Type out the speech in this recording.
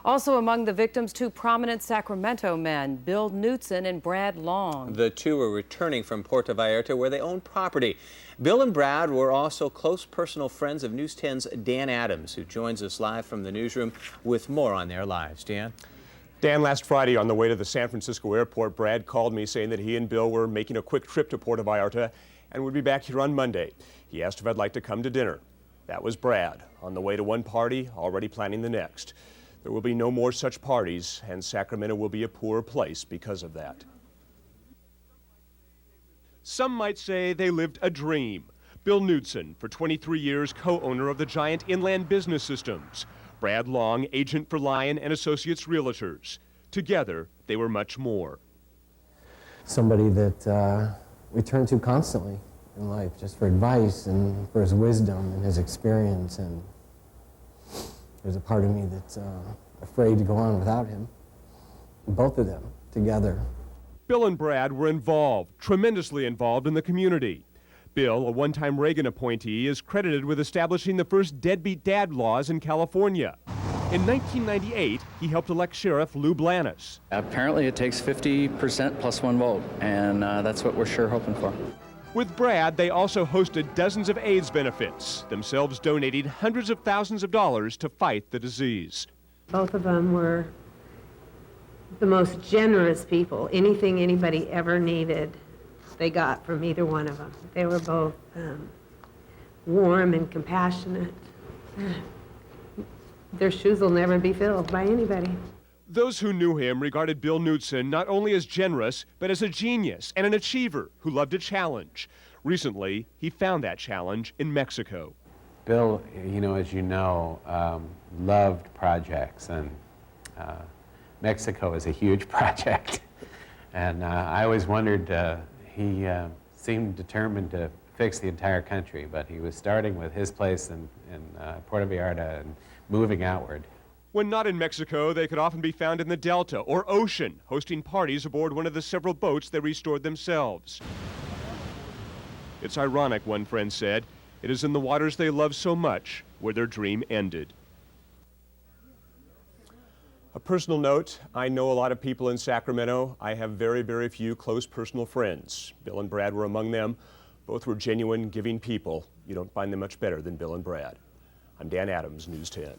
Also among the victims, two prominent Sacramento men, Bill Knudsen and Brad Long. The two were returning from Puerto Vallarta, where they own property. Bill and Brad were also close personal friends of News 10's Dan Adams, who joins us live from the newsroom with more on their lives. Dan? Dan, last Friday on the way to the San Francisco airport, Brad called me saying that he and Bill were making a quick trip to Puerto Vallarta and would be back here on Monday. He asked if I'd like to come to dinner. That was Brad, on the way to one party, already planning the next. There will be no more such parties, and Sacramento will be a poorer place because of that. Some might say they lived a dream. Bill Knudsen, for 23 years, co-owner of the giant Inland Business Systems. Brad Long, agent for Lyon and Associates Realtors. Together, they were much more. Somebody that we turn to constantly in life, just for advice and for his wisdom and his experience. And there's a part of me that's afraid to go on without him. Both of them together. Bill and Brad were involved, tremendously involved in the community. Bill, a one-time Reagan appointee, is credited with establishing the first deadbeat dad laws in California. In 1998, he helped elect Sheriff Lou Blanis. Apparently it takes 50% plus one vote, and that's what we're sure hoping for. With Brad, they also hosted dozens of AIDS benefits, themselves donating hundreds of thousands of dollars to fight the disease. Both of them were the most generous people. Anything anybody ever needed, they got from either one of them. They were both warm and compassionate. Their shoes will never be filled by anybody. Those who knew him regarded Bill Knudsen not only as generous, but as a genius and an achiever who loved a challenge. Recently, he found that challenge in Mexico. Bill, as you know, loved projects, and Mexico is a huge project. And I always wondered, he seemed determined to fix the entire country, but he was starting with his place in Puerto Vallarta and moving outward. When not in Mexico, they could often be found in the Delta or ocean, hosting parties aboard one of the several boats they restored themselves. It's ironic, one friend said, it is in the waters they love so much where their dream ended. A personal note, I know a lot of people in Sacramento. I have very, very few close personal friends. Bill and Brad were among them. Both were genuine, giving people. You don't find them much better than Bill and Brad. I'm Dan Adams, News 10.